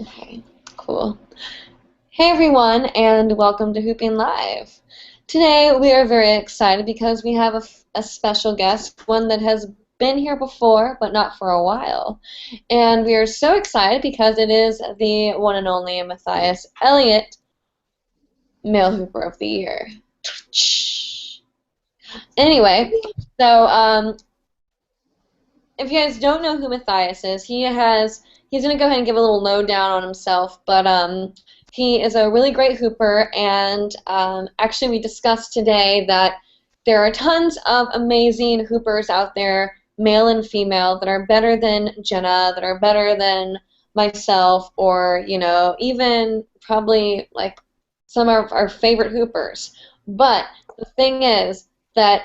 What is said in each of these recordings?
Okay, cool. Hey everyone, and welcome to Hooping Live. Today we are very excited because we have a special guest, one that has been here before, but not for a while. And we are so excited because it is the one and only Matthias Elliott, Male Hooper of the Year. Anyway, so if you guys don't know who Matthias is, he's going to go ahead and give a little lowdown on himself, but he is a really great hooper, and actually we discussed today that there are tons of amazing hoopers out there, male and female, that are better than Jenna, that are better than myself, or, you know, even probably like some of our favorite hoopers. But the thing is that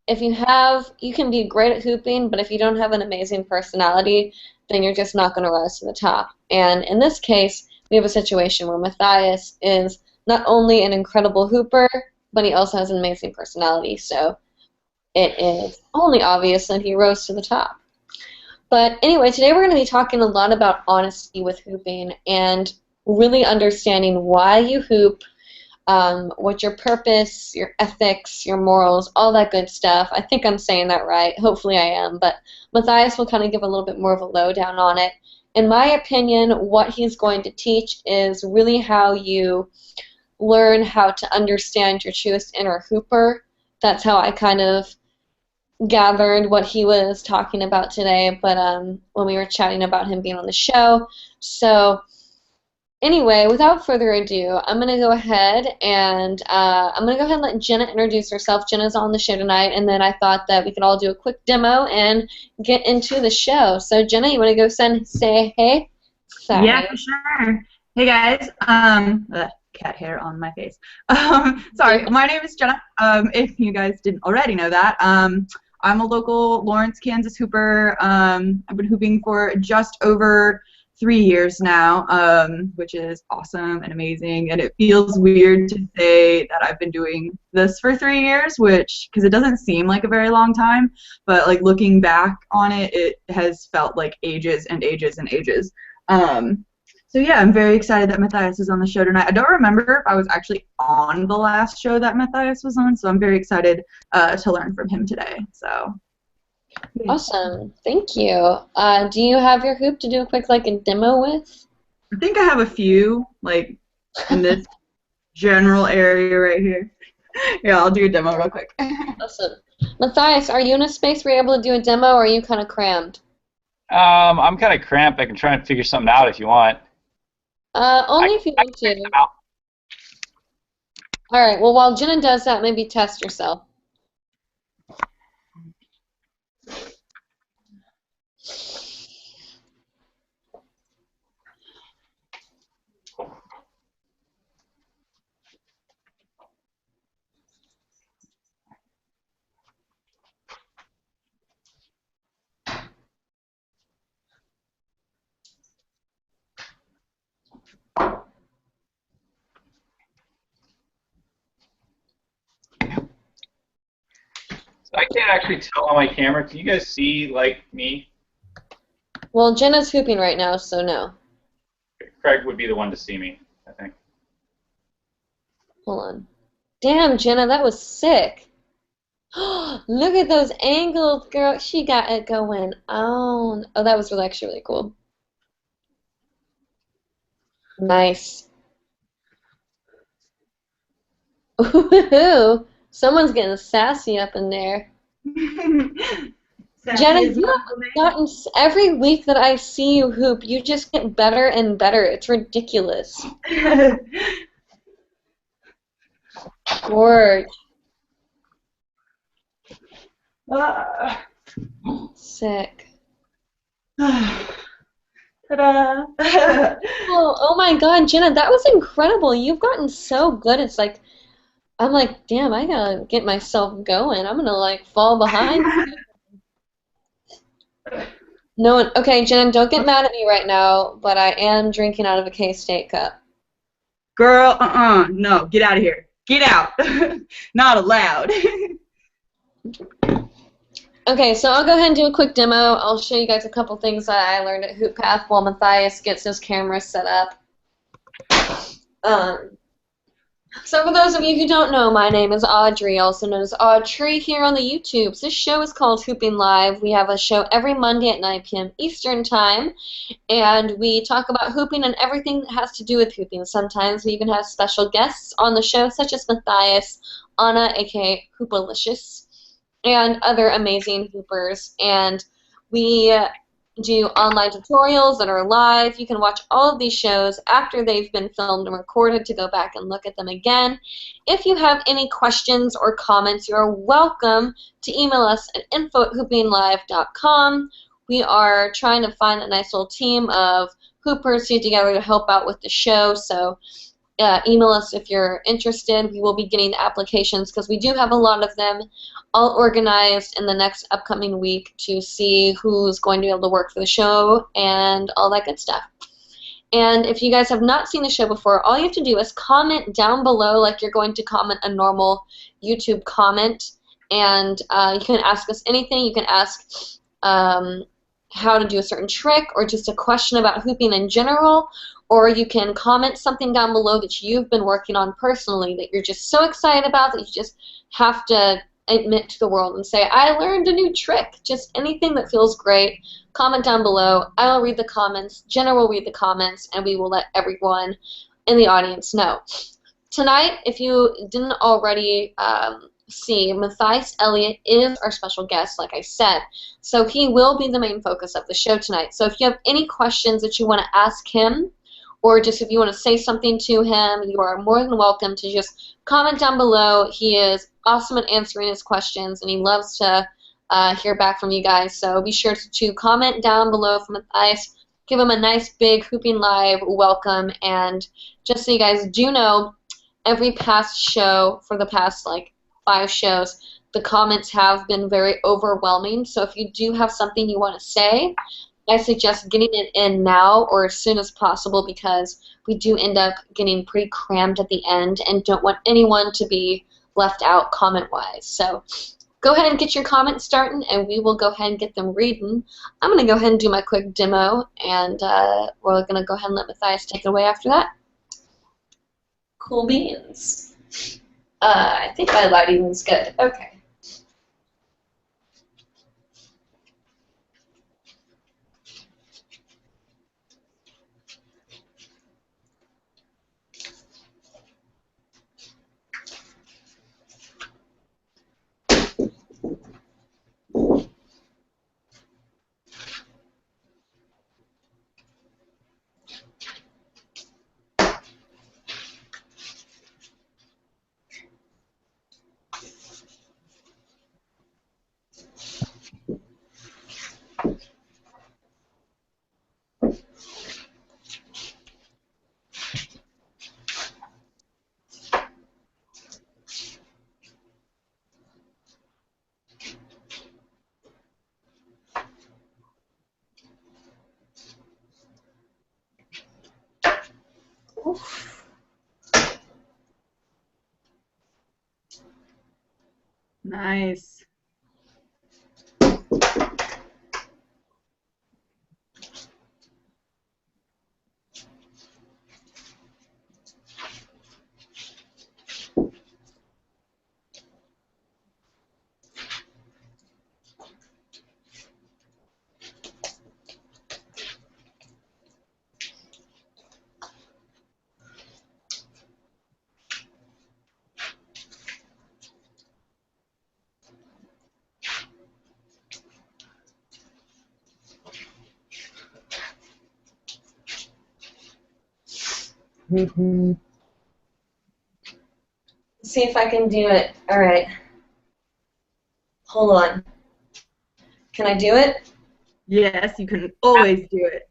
if you can be great at hooping, but if you don't have an amazing personality, then you're just not going to rise to the top. And in this case, we have a situation where Matthias is not only an incredible hooper, but he also has an amazing personality. So it is only obvious that he rose to the top. But anyway, today we're going to be talking a lot about honesty with hooping and really understanding why you hoop, what your purpose, your ethics, your morals, all that good stuff. I think I'm saying that right. Hopefully I am. But Matthias will kind of give a little bit more of a lowdown on it. In my opinion, what he's going to teach is really how you learn how to understand your truest inner hooper. That's how I kind of gathered what he was talking about today, but when we were chatting about him being on the show. So anyway, without further ado, I'm going to go ahead and let Jenna introduce herself. Jenna's on the show tonight, and then I thought that we could all do a quick demo and get into the show. So Jenna, you want to go say hey? Sorry. Yeah, for sure. Hey guys, cat hair on my face. Sorry, my name is Jenna. If you guys didn't already know that, I'm a local Lawrence, Kansas hooper. I've been hooping for just over 3 years now, which is awesome and amazing, and it feels weird to say that I've been doing this for 3 years, because it doesn't seem like a very long time, but like looking back on it, it has felt like ages and ages and ages. So yeah, I'm very excited that Matthias is on the show tonight. I don't remember if I was actually on the last show that Matthias was on, so I'm very excited to learn from him today. So. Awesome, thank you. Do you have your hoop to do a quick a demo with? I think I have a few, like, in this general area right here. Yeah, I'll do a demo real quick. Awesome. Matthias, are you in a space where you're able to do a demo, or are you kind of crammed? I'm kind of cramped. I can try and figure something out if you want. Only if you want to. All right, well, while Jenna does that, maybe test yourself. I can't actually tell on my camera. Can you guys see, like, me? Well, Jenna's hooping right now, so no. Craig would be the one to see me, I think. Hold on. Damn, Jenna, that was sick. Look at those angles, girl. She got it going on. Oh, that was actually really cool. Nice. Ooh, someone's getting sassy up in there. Jenna, you have gotten, every week that I see you hoop, you just get better and better. It's ridiculous. Gorge. Sick. Ta-da! Oh my God, Jenna, that was incredible. You've gotten so good. It's like, I'm like, damn, I gotta get myself going. I'm gonna fall behind. No one. Okay, Jenna, don't get mad at me right now, but I am drinking out of a K-State cup. Girl, no, get out of here. Get out. Not allowed. Okay, so I'll go ahead and do a quick demo. I'll show you guys a couple things that I learned at Hoop Path while Matthias gets his camera set up. So for those of you who don't know, my name is Audrey, also known as Audrey here on the YouTubes. This show is called Hooping Live. We have a show every Monday at 9 p.m. Eastern Time, and we talk about hooping and everything that has to do with hooping. Sometimes we even have special guests on the show, such as Matthias, Anna, aka Hoopalicious, and other amazing hoopers. And we do online tutorials that are live. You can watch all of these shows after they've been filmed and recorded to go back and look at them again. If you have any questions or comments, you're welcome to email us at info@hoopinglive.com. We are trying to find a nice little team of hoopers to get together to help out with the show, so email us if you're interested. We will be getting the applications because we do have a lot of them all organized in the next upcoming week to see who's going to be able to work for the show and all that good stuff. And if you guys have not seen the show before, all you have to do is comment down below like you're going to comment a normal YouTube comment, and you can ask us anything. You can ask how to do a certain trick or just a question about hooping in general, or you can comment something down below that you've been working on personally that you're just so excited about that you just have to admit to the world and say, I learned a new trick. Just anything that feels great. Comment down below. I'll read the comments. Jenna will read the comments, and we will let everyone in the audience know. Tonight, if you didn't already see, Matthias Elliott is our special guest, like I said. So he will be the main focus of the show tonight. So if you have any questions that you want to ask him, or just if you want to say something to him, you are more than welcome to just comment down below. He is awesome at answering his questions, and he loves to hear back from you guys. So be sure to comment down below for Matthias. Give him a nice big Hooping Live welcome. And just so you guys do know, every past show for the past like 5 shows, the comments have been very overwhelming. So if you do have something you want to say, I suggest getting it in now or as soon as possible, because we do end up getting pretty crammed at the end and don't want anyone to be left out comment-wise. So go ahead and get your comments starting, and we will go ahead and get them reading. I'm going to go ahead and do my quick demo, and we're going to go ahead and let Matthias take it away after that. Cool beans. I think my lighting's good. Okay. Oof. Nice. Mm-hmm. See if I can do it. All right. Hold on. Can I do it? Yes, you can always do it.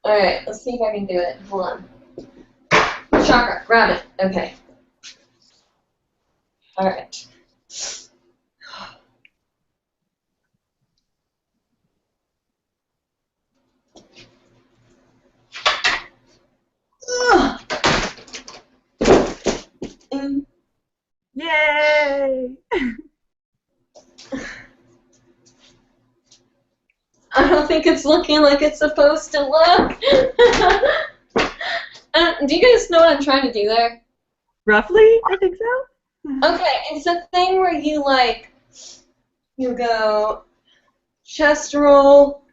All right. Let's see if I can do it. Hold on. Chakra, grab it. Okay. All right. Yay! think it's looking like it's supposed to look. Do you guys know what I'm trying to do there? Roughly, I think so. Okay, it's a thing where you go chest roll,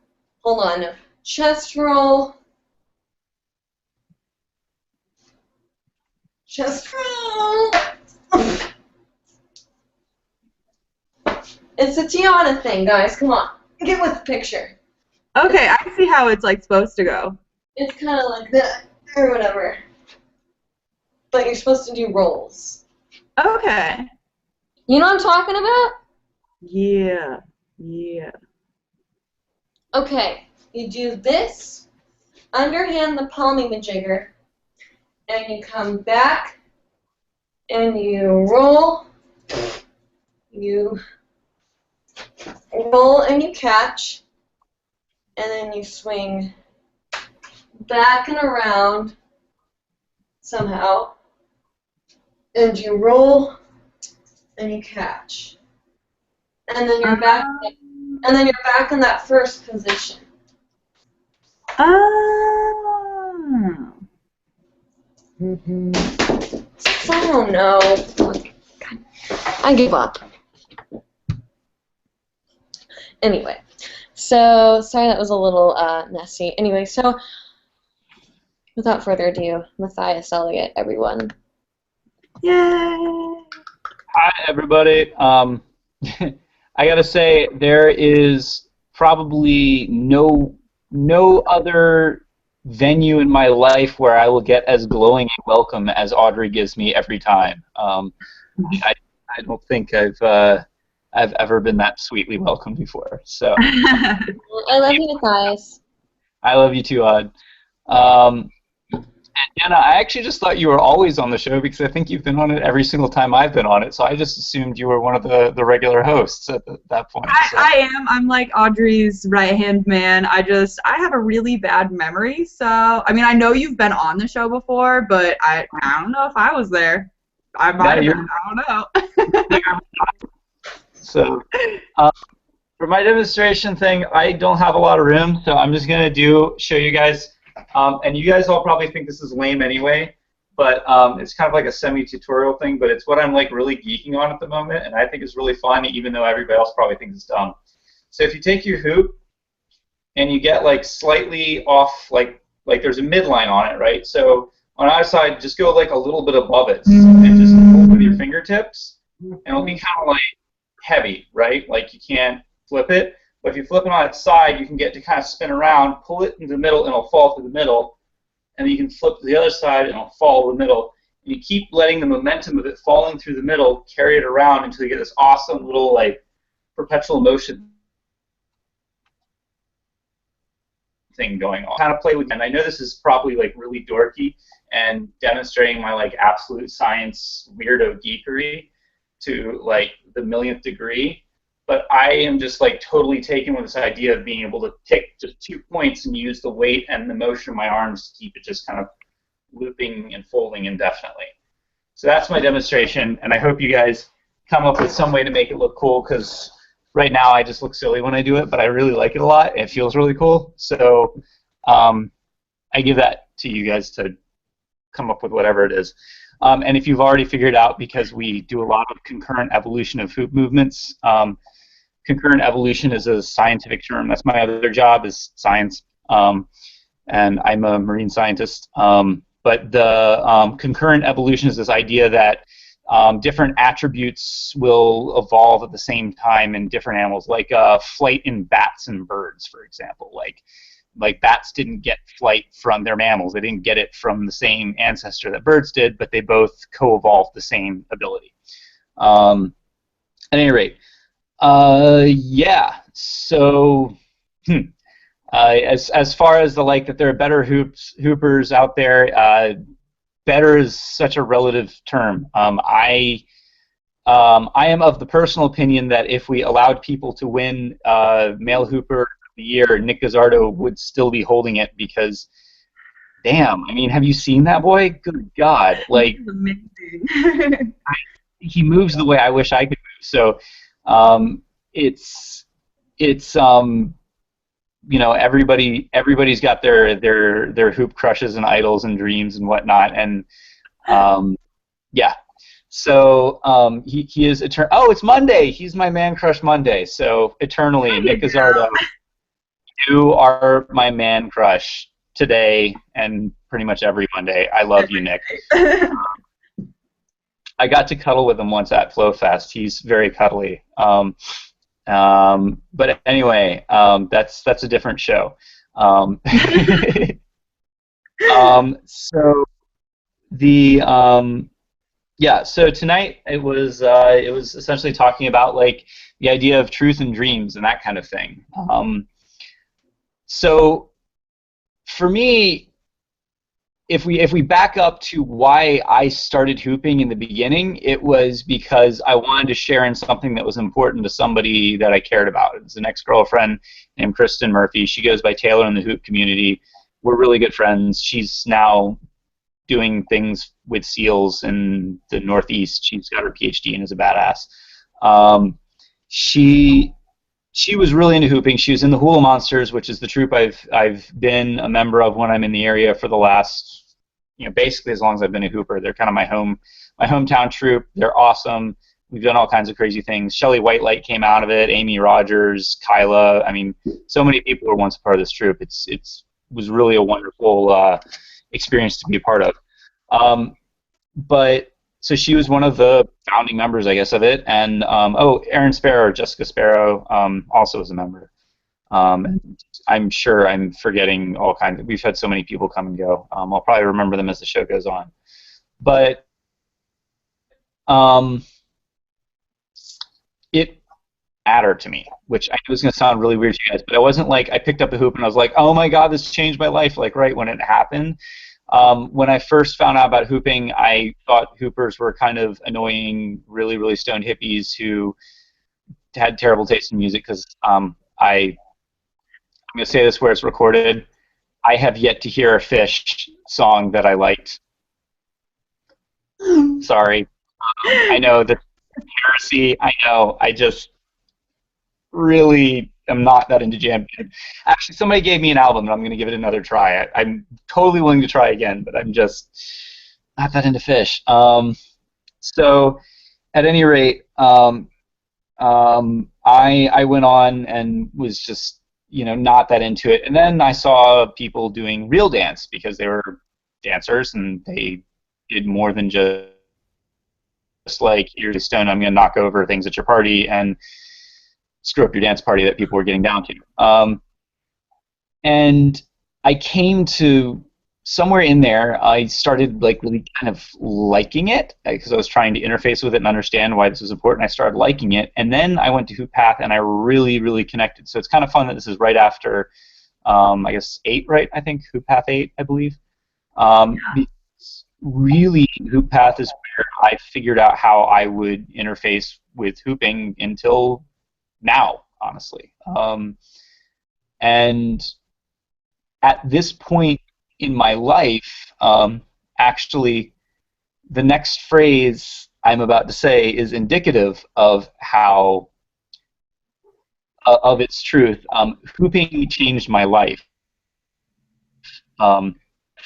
hold on, no, chest roll, chest roll. It's a Tiana thing, guys, come on, get with the picture. Okay, I see how it's like supposed to go. It's kind of like that, or whatever. But you're supposed to do rolls. Okay. You know what I'm talking about? Yeah. Okay, you do this, underhand the palming majigger, and you come back, and you roll and you catch, and then you swing back and around somehow, and you roll and you catch, and then you're back. And then you're back in that first position. Oh. Oh no. I give up. Anyway, so sorry that was a little messy. Anyway, so without further ado, Matthias, Elliott, everyone. Yay! Hi, everybody. I gotta say, there is probably no other venue in my life where I will get as glowing a welcome as Audrey gives me every time. I don't think I've ever been that sweetly welcomed before. So I love you, Matthias. I love you too, Aud. And Jenna, I actually just thought you were always on the show because I think you've been on it every single time I've been on it. So I just assumed you were one of the regular hosts at that point. So. I am. I'm like Audrey's right-hand man. I have a really bad memory. So, I mean, I know you've been on the show before, but I don't know if I was there. I might have been. I don't know. So, for my demonstration thing, I don't have a lot of room, so I'm just going to show you guys. And you guys all probably think this is lame anyway, but it's kind of like a semi-tutorial thing, but it's what I'm like really geeking on at the moment, and I think it's really fun, even though everybody else probably thinks it's dumb. So if you take your hoop and you get like slightly off, like there's a midline on it, right? So on either side, just go like a little bit above it, and just pull with your fingertips, and it'll be kind of like heavy, right? Like you can't flip it. But if you flip it on its side, you can get to kind of spin around, pull it into the middle, and it'll fall through the middle. And then you can flip to the other side, and it'll fall in the middle. And you keep letting the momentum of it falling through the middle carry it around until you get this awesome little like perpetual motion thing going on. Kind of play with it. And I know this is probably like really dorky and demonstrating my like absolute science weirdo geekery to like the millionth degree. But I am just like totally taken with this idea of being able to pick just 2 points and use the weight and the motion of my arms to keep it just kind of looping and folding indefinitely. So that's my demonstration, and I hope you guys come up with some way to make it look cool, because right now I just look silly when I do it, but I really like it a lot. It feels really cool. So I give that to you guys to come up with whatever it is. And if you've already figured out, because we do a lot of concurrent evolution of hoop movements, concurrent evolution is a scientific term. That's my other job, is science, and I'm a marine scientist. But the concurrent evolution is this idea that different attributes will evolve at the same time in different animals, like flight in bats and birds, for example. Like bats didn't get flight from their mammals. They didn't get it from the same ancestor that birds did, but they both co-evolved the same ability. At any rate, yeah. So, as far as the like that there are better hoopers out there, better is such a relative term. I am of the personal opinion that if we allowed people to win male hooper of the year, Nick Gazzardo would still be holding it, because, damn, I mean, have you seen that boy? Good God, like, amazing. he moves the way I wish I could move. So, it's you know, everybody's got their hoop crushes and idols and dreams and whatnot, and yeah. So he is oh, it's Monday. He's my man crush Monday. So eternally, Nick Izzardo, you are my man crush today and pretty much every Monday. I love you, Nick. I got to cuddle with him once at FlowFest. He's very cuddly. But anyway, that's a different show. So the yeah. So tonight it was essentially talking about like the idea of truth and dreams and that kind of thing. So for me, if we back up to why I started hooping in the beginning, it was because I wanted to share in something that was important to somebody that I cared about. It's an ex-girlfriend named Kristen Murphy. She goes by Taylor in the hoop community. We're really good friends. She's now doing things with SEALs in the Northeast. She's got her PhD and is a badass. She was really into hooping. She was in the Hula Monsters, which is the troupe I've been a member of when I'm in the area for the last, you know, basically as long as I've been a hooper. They're kind of my hometown troupe. They're awesome. We've done all kinds of crazy things. Shelley Whitelight came out of it. Amy Rogers, Kyla. I mean, so many people were once a part of this troupe. It was really a wonderful experience to be a part of. But so she was one of the founding members, I guess, of it, and Erin Sparrow, Jessica Sparrow, also was a member. I'm sure I'm forgetting all kinds of. We've had so many people come and go. I'll probably remember them as the show goes on. But it mattered to me, which I know is going to sound really weird to you guys, but I wasn't like I picked up a hoop and I was like, oh my God, this changed my life, like right when it happened. When I first found out about hooping, I thought hoopers were kind of annoying, really, really stoned hippies who had terrible taste in music because I'm going to say this where it's recorded. I have yet to hear a Fish song that I liked. Sorry. I know that's heresy. I know. I just really am not that into jam. Actually, somebody gave me an album, and I'm going to give it another try. I'm totally willing to try again, but I'm just not that into Fish. So, at any rate, I went on and was just, you know, not that into it. And then I saw people doing real dance because they were dancers and they did more than just like, you're the stone, I'm going to knock over things at your party and screw up your dance party that people were getting down to. And I came to somewhere in there, I started like really kind of liking it because I was trying to interface with it and understand why this was important. I started liking it, and then I went to Hoop Path and I really, really connected. So it's kind of fun that this is right after, I guess 8, right? I think Hoop Path 8, I believe. Really, Hoop Path is where I figured out how I would interface with hooping until now, honestly. And at this point in my life, actually, the next phrase I'm about to say is indicative of how, of its truth. Hooping changed my life.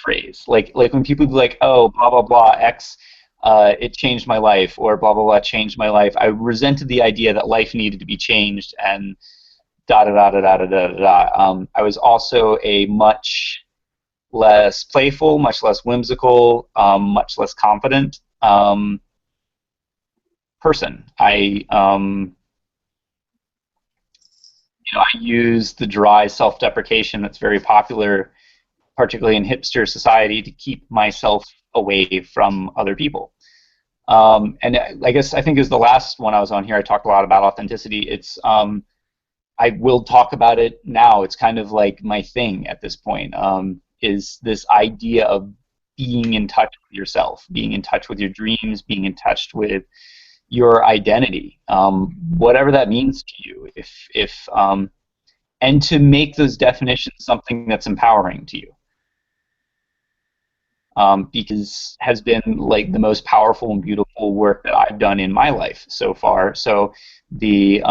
Phrase, like when people be like, oh, blah blah blah, X, it changed my life, or blah blah blah changed my life. I resented the idea that life needed to be changed, and da da da da da da da da. I was also a much less playful, much less whimsical, much less confident person. I use the dry self-deprecation that's very popular, particularly in hipster society, to keep myself away from other people. And I think it was the last one I was on here, I talked a lot about authenticity. It's I will talk about it now. It's kind of like my thing at this point, is this idea of being in touch with yourself, being in touch with your dreams, being in touch with your identity, whatever that means to you, and to make those definitions something that's empowering to you. Because has been like the most powerful and beautiful work that I've done in my life so far. So the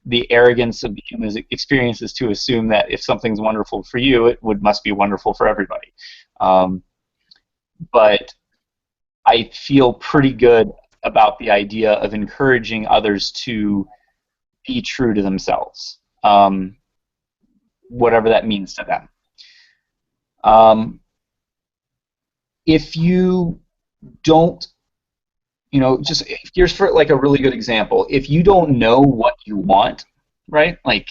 the arrogance of the human experience is to assume that if something's wonderful for you, it must be wonderful for everybody. But I feel pretty good about the idea of encouraging others to be true to themselves, whatever that means to them. If you don't, just here's for like a really good example. If you don't know what you want, right? Like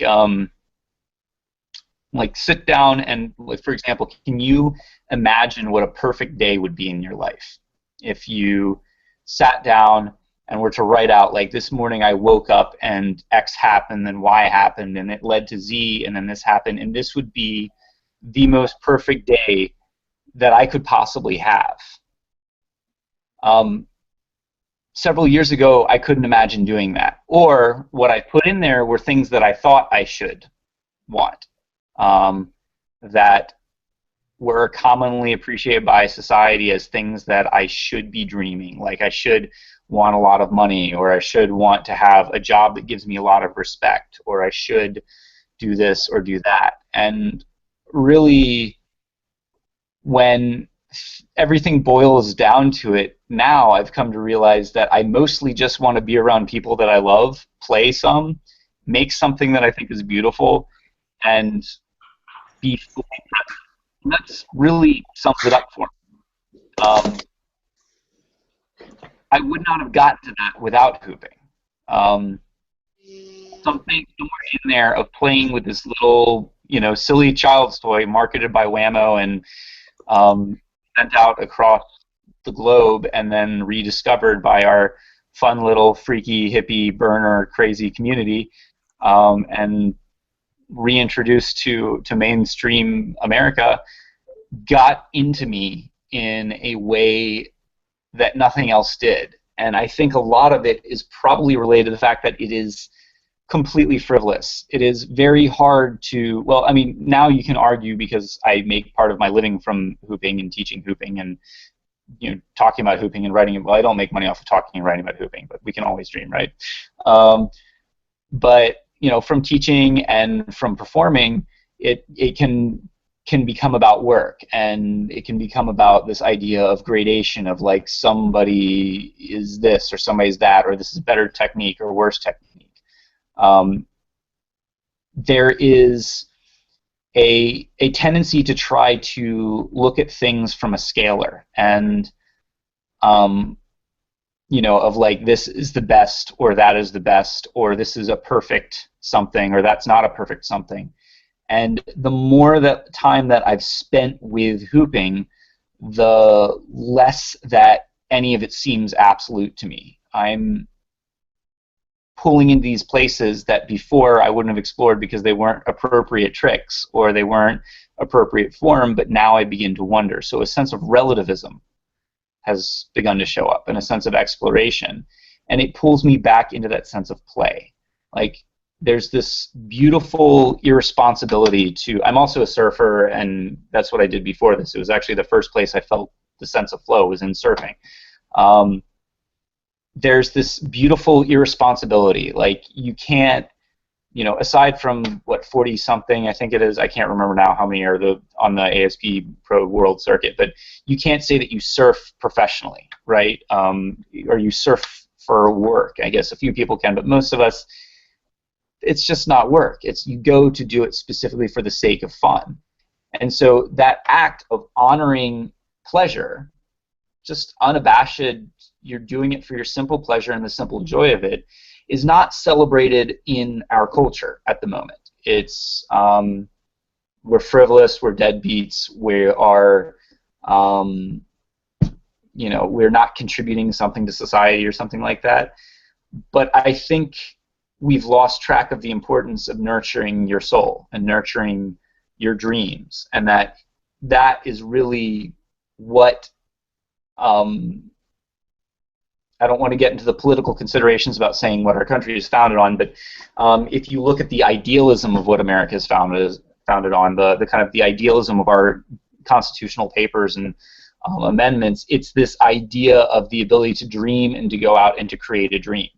sit down and, like, for example, can you imagine what a perfect day would be in your life if you sat down and were to write out, like, this morning I woke up and X happened, then Y happened, and it led to Z, and then this happened, and this would be the most perfect day that I could possibly have. Several years ago, I couldn't imagine doing that. Or what I put in there were things that I thought I should want, that were commonly appreciated by society as things that I should be dreaming. Like, I should want a lot of money, or I should want to have a job that gives me a lot of respect, or I should do this or do that. And really, when everything boils down to it, now I've come to realize that I mostly just want to be around people that I love, play some, make something that I think is beautiful, and be fully present. And that's really sums it up for me. I would not have gotten to that without hooping. Something somewhere in there of playing with this little, silly child's toy marketed by Whammo and sent out across the globe and then rediscovered by our fun little freaky hippie burner crazy community, and reintroduced to mainstream America, got into me in a way that nothing else did. And I think a lot of it is probably related to the fact that it is completely frivolous. It is very hard to, well, I mean, now you can argue, because I make part of my living from hooping and teaching hooping and talking about hooping and writing. Well, I don't make money off of talking and writing about hooping, but we can always dream, right? But from teaching and from performing, it can become about work, and it can become about this idea of gradation of, like, somebody is this or somebody's that, or this is better technique or worse technique. There is a tendency to try to look at things from a scalar, and of, like, this is the best, or that is the best, or this is a perfect something, or that's not a perfect something. And the more time that I've spent with hooping, the less that any of it seems absolute to me. I'm pulling into these places that before I wouldn't have explored because they weren't appropriate tricks or they weren't appropriate form, but now I begin to wonder. So a sense of relativism has begun to show up, and a sense of exploration, and it pulls me back into that sense of play. Like, there's this beautiful irresponsibility to, I'm also a surfer, and that's what I did before this. It was actually the first place I felt the sense of flow was in surfing. There's this beautiful irresponsibility. Like, you can't, aside from, 40-something, I think it is, I can't remember now how many are on the ASP Pro World Circuit, but you can't say that you surf professionally, right? Or you surf for work. I guess a few people can, but most of us, it's just not work. It's, you go to do it specifically for the sake of fun. And so that act of honoring pleasure, just unabashed, you're doing it for your simple pleasure and the simple joy of it, is not celebrated in our culture at the moment. It's, we're frivolous, we're deadbeats, we are, we're not contributing something to society or something like that. But I think we've lost track of the importance of nurturing your soul and nurturing your dreams, and that is really what, I don't want to get into the political considerations about saying what our country is founded on, but if you look at the idealism of what America is founded on, the kind of the idealism of our constitutional papers and amendments, it's this idea of the ability to dream and to go out and to create a dream.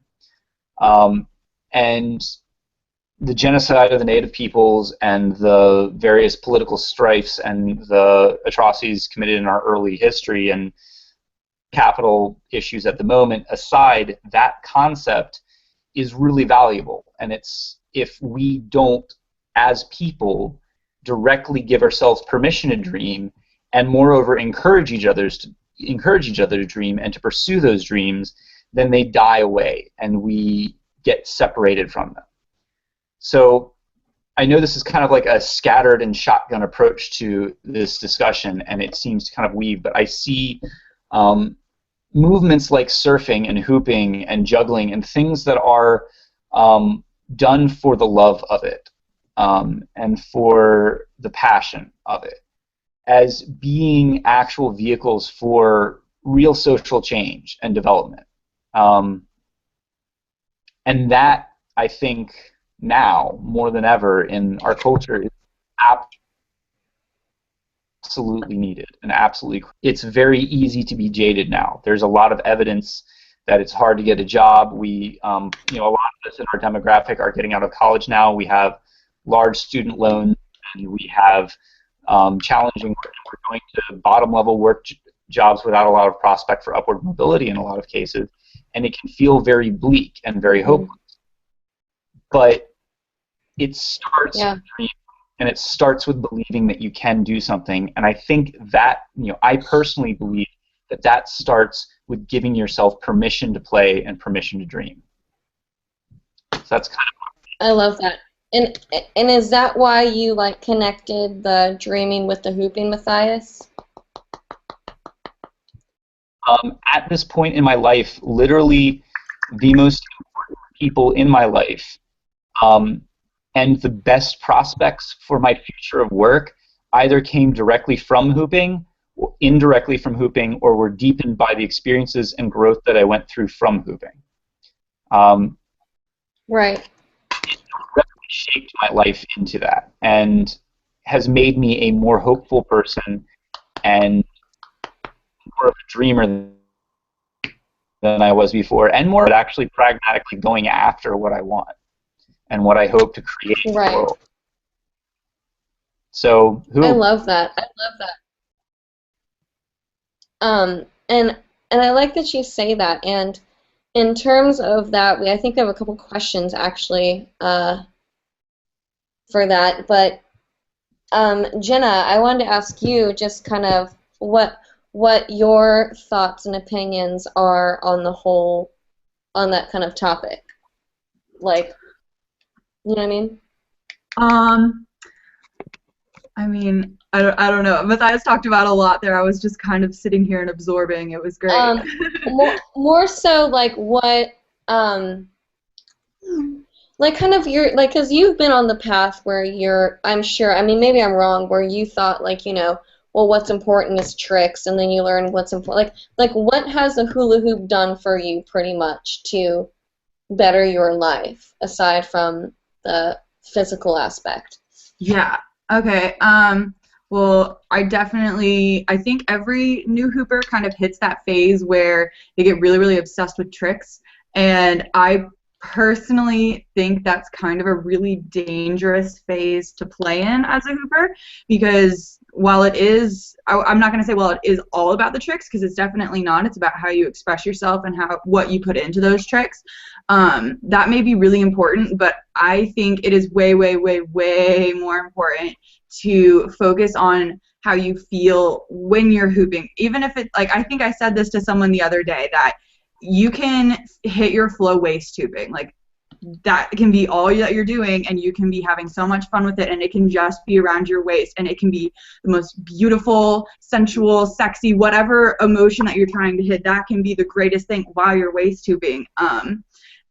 And the genocide of the native peoples and the various political strifes and the atrocities committed in our early history and capital issues at the moment aside, that concept is really valuable. And it's, if we don't, as people, directly give ourselves permission to dream, and moreover encourage each other to dream and to pursue those dreams, then they die away and we get separated from them. So I know this is kind of like a scattered and shotgun approach to this discussion, and it seems to kind of weave, but I see movements like surfing and hooping and juggling and things that are done for the love of it and for the passion of it as being actual vehicles for real social change and development. And that, I think, now, more than ever in our culture, is absolutely needed and absolutely. It's very easy to be jaded now. There's a lot of evidence that it's hard to get a job. We, a lot of us in our demographic are getting out of college now. We have large student loans, and we have challenging work. We're going to bottom-level work jobs without a lot of prospect for upward mobility in a lot of cases, and it can feel very bleak and very hopeless. But it starts with dreaming, and it starts with believing that you can do something. And I think that, I personally believe that that starts with giving yourself permission to play and permission to dream. So that's kind of. I love that. And is that why you like connected the dreaming with the hooping, Matthias? At this point in my life, literally the most important people in my life and the best prospects for my future of work either came directly from hooping, or indirectly from hooping, or were deepened by the experiences and growth that I went through from hooping. Right. It directly shaped my life into that and has made me a more hopeful person and more of a dreamer than I was before, and more actually pragmatically going after what I want and what I hope to create in the world. So, I love that. I love that. And I like that you say that. And in terms of that, I think we have a couple questions actually for that. But Jenna, I wanted to ask you just kind of what your thoughts and opinions are on the whole, on that kind of topic. Like, you know what I mean? I don't know. Matthias talked about a lot there. I was just kind of sitting here and absorbing. It was great. more so like what, like kind of your, like, because you've been on the path where you're, I'm sure, I mean, maybe I'm wrong, where you thought like, well, what's important is tricks, and then you learn what's important. Like what has the hula hoop done for you pretty much to better your life, aside from the physical aspect? Yeah. Okay. Well, I think every new hooper kind of hits that phase where they get really, really obsessed with tricks, and I personally think that's kind of a really dangerous phase to play in as a hooper, because while it is, I'm not going to say, well, it is all about the tricks, because it's definitely not. It's about how you express yourself and what you put into those tricks. That may be really important, but I think it is way, way, way, way more important to focus on how you feel when you're hooping. Even if it, like, I think I said this to someone the other day, that you can hit your flow waist hooping. Like, that can be all that you're doing, and you can be having so much fun with it, and it can just be around your waist, and it can be the most beautiful, sensual, sexy, whatever emotion that you're trying to hit. That can be the greatest thing while you're waist hooping.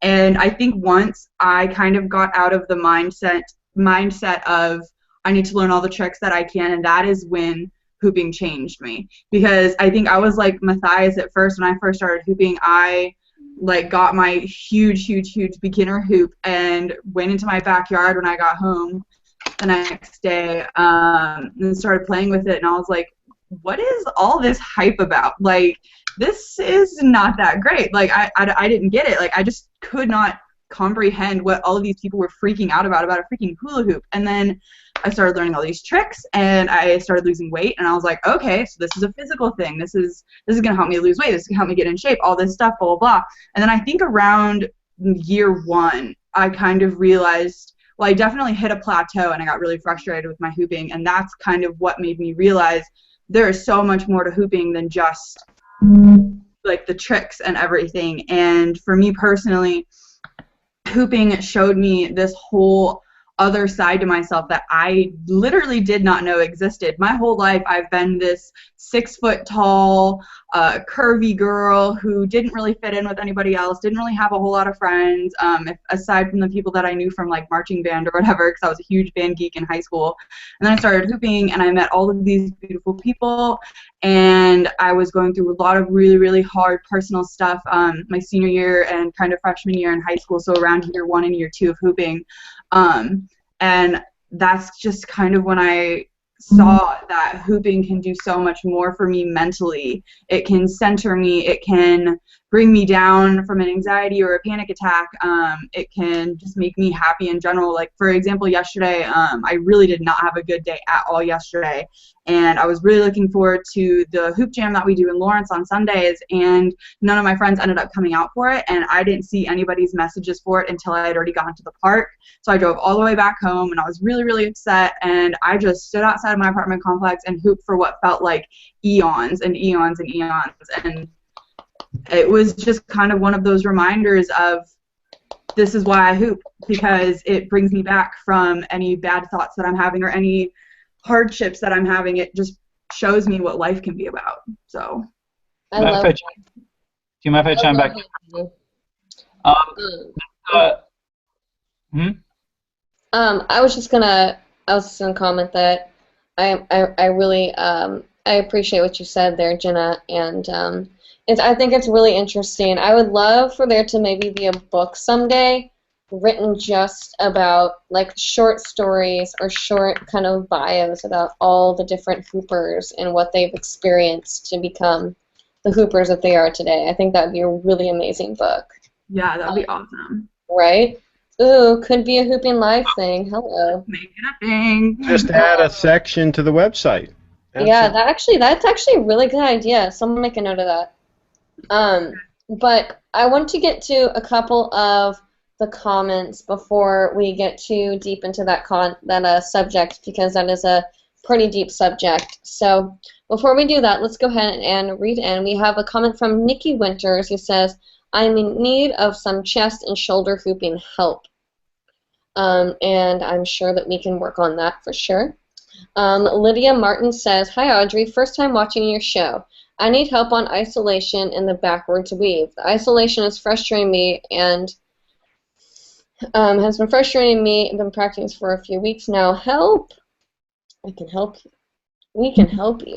And I think once I kind of got out of the mindset of I need to learn all the tricks that I can, and that is when hooping changed me. Because I think I was like Matthias at first. When I first started hooping, I like got my huge beginner hoop and went into my backyard when I got home the next day, and started playing with it, and I was like, what is all this hype about? Like, this is not that great. Like, I didn't get it. Like, I just could not comprehend what all of these people were freaking out about a freaking hula hoop. And then I started learning all these tricks, and I started losing weight, and I was like, okay, so this is a physical thing. This is gonna help me lose weight. This is gonna help me get in shape. All this stuff, blah blah blah. And then I think around year 1, I kind of realized, well, I definitely hit a plateau, and I got really frustrated with my hooping, and that's kind of what made me realize there is so much more to hooping than just like the tricks and everything. And for me personally, hooping showed me this whole other side to myself that I literally did not know existed. My whole life I've been this 6 foot tall, curvy girl who didn't really fit in with anybody else, didn't really have a whole lot of friends, aside from the people that I knew from like marching band or whatever, because I was a huge band geek in high school. And then I started hooping, and I met all of these beautiful people, and I was going through a lot of really, really hard personal stuff my senior year and kind of freshman year in high school, so around year 1 and year 2 of hooping. And that's just kind of when I saw that hooping can do so much more for me mentally. It can center me. It can bring me down from an anxiety or a panic attack. It can just make me happy in general. Like, for example, yesterday, I really did not have a good day at all yesterday. And I was really looking forward to the hoop jam that we do in Lawrence on Sundays, and none of my friends ended up coming out for it, and I didn't see anybody's messages for it until I had already gotten to the park. So I drove all the way back home, and I was really, really upset, and I just stood outside of my apartment complex and hooped for what felt like eons and eons and eons. And it was just kind of one of those reminders of, this is why I hoop, because it brings me back from any bad thoughts that I'm having or any hardships that I'm having. It just shows me what life can be about. So I love that. Do you mind if I chime back? I was just gonna comment that I really I appreciate what you said there, Jenna, and I think it's really interesting. I would love for there to maybe be a book someday written just about like short stories or short kind of bios about all the different hoopers and what they've experienced to become the hoopers that they are today. I think that would be a really amazing book. Yeah, that would be awesome. Right? Ooh, could be a hoopingLIVE thing. Hello. Make it a thing. Just add a section to the website. Yeah, that's actually a really good idea. Someone make a note of that. But I want to get to a couple of the comments before we get too deep into that subject, because that is a pretty deep subject. So before we do that, let's go ahead and read in. We have a comment from Nikki Winters who says, I'm in need of some chest and shoulder hooping help. And I'm sure that we can work on that for sure. Lydia Martin says, hi Audrey, first time watching your show. I need help on isolation and the backwards weave. The isolation is frustrating me and has been frustrating me. I've been practicing for a few weeks now. Help! I can help you. We can help you.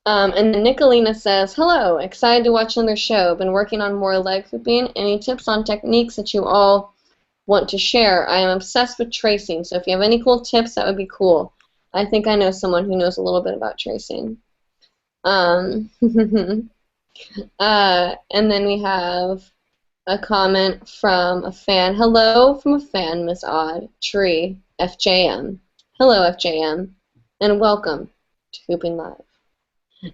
And then Nicolina says, hello, excited to watch another show. Been working on more leg hooping. Any tips on techniques that you all want to share? I am obsessed with tracing, so if you have any cool tips, that would be cool. I think I know someone who knows a little bit about tracing. And then we have a comment from a fan. Hello from a fan, Miss Odd. Tree, FJM. Hello, FJM, and welcome to hoopingLIVE.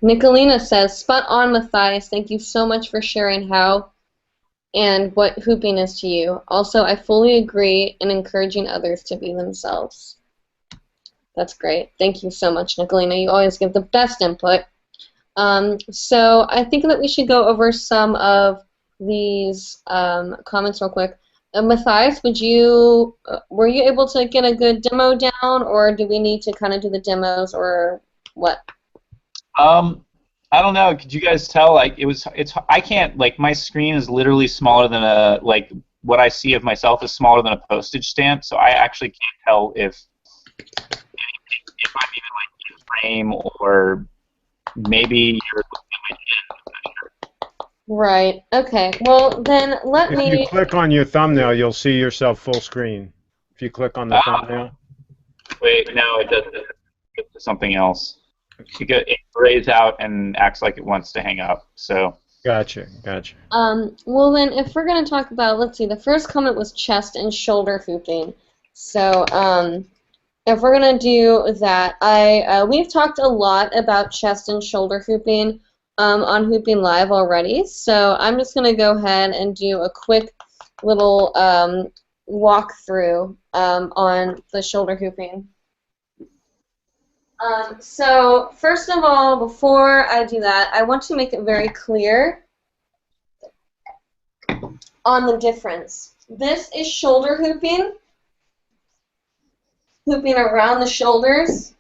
Nicolina says, spot on, Matthias. Thank you so much for sharing how and what hooping is to you. Also, I fully agree in encouraging others to be themselves. That's great. Thank you so much, Nicolina. You always give the best input. So I think that we should go over some of these comments real quick. Matthias, were you able to get a good demo down, or do we need to kind of do the demos, or what? I don't know. Could you guys tell? Like, I can't, like, my screen is literally smaller than like, what I see of myself is smaller than a postage stamp, so I actually can't tell if I'm even, like, in frame, or maybe you're looking at my chin. Right. Okay. Well, then let me... If you click on your thumbnail, you'll see yourself full screen. If you click on the thumbnail. Wait, no, it doesn't. It's something else. It grays out and acts like it wants to hang up. So Gotcha, gotcha. Well then, if we're gonna talk about, let's see, the first comment was chest and shoulder hooping. So, if we're gonna do that, we've talked a lot about chest and shoulder hooping on hoopingLIVE already. So I'm just gonna go ahead and do a quick little walkthrough on the shoulder hooping. So first of all, before I do that, I want to make it very clear on the difference. This is shoulder hooping, hooping around the shoulders,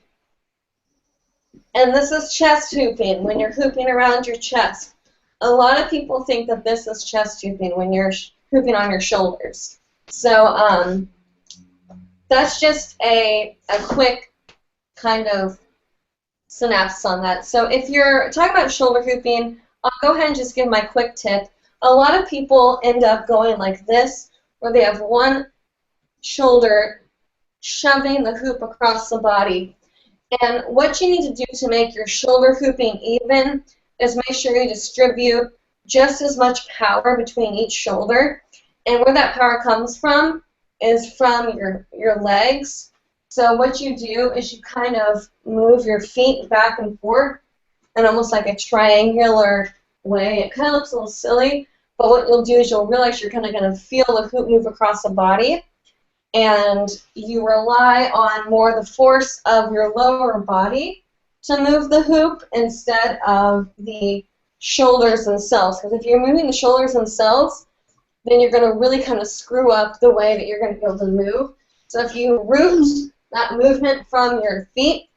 and this is chest hooping, when you're hooping around your chest. A lot of people think that this is chest hooping when you're hooping on your shoulders. So that's just a quick kind of synapse on that. So if you're talking about shoulder hooping, I'll go ahead and just give my quick tip. A lot of people end up going like this, where they have one shoulder shoving the hoop across the body. And what you need to do to make your shoulder hooping even is make sure you distribute just as much power between each shoulder. And where that power comes from is from your legs. So what you do is you kind of move your feet back and forth in almost like a triangular way. It kind of looks a little silly, but what you'll do is you'll realize you're kind of going to feel the hoop move across the body, and you rely on more the force of your lower body to move the hoop instead of the shoulders themselves. Because if you're moving the shoulders themselves, then you're going to really kind of screw up the way that you're going to be able to move. So if you root that movement from your feet,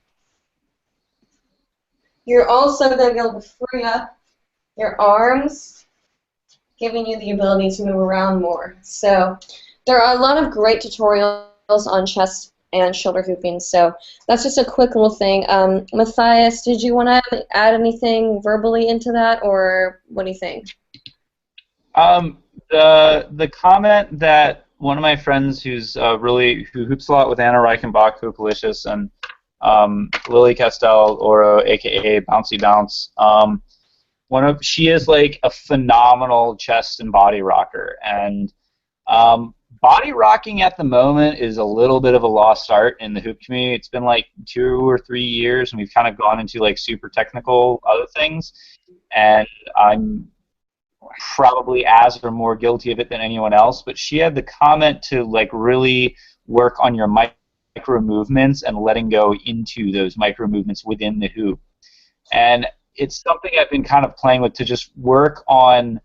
you're also going to be able to free up your arms, giving you the ability to move around more. So there are a lot of great tutorials on chest and shoulder hooping, so that's just a quick little thing. Matthias, did you want to add anything verbally into that, or what do you think? The comment that one of my friends who hoops a lot with Anna Reichenbach, Hoopalicious, and Lily Castell, Oro, aka Bouncy Bounce, she is like a phenomenal chest and body rocker, and body rocking at the moment is a little bit of a lost art in the hoop community. It's been like 2 or 3 years, and we've kind of gone into like super technical other things, and I'm probably as or more guilty of it than anyone else. But she had the comment to like really work on your micro movements and letting go into those micro movements within the hoop, and it's something I've been kind of playing with, to just work on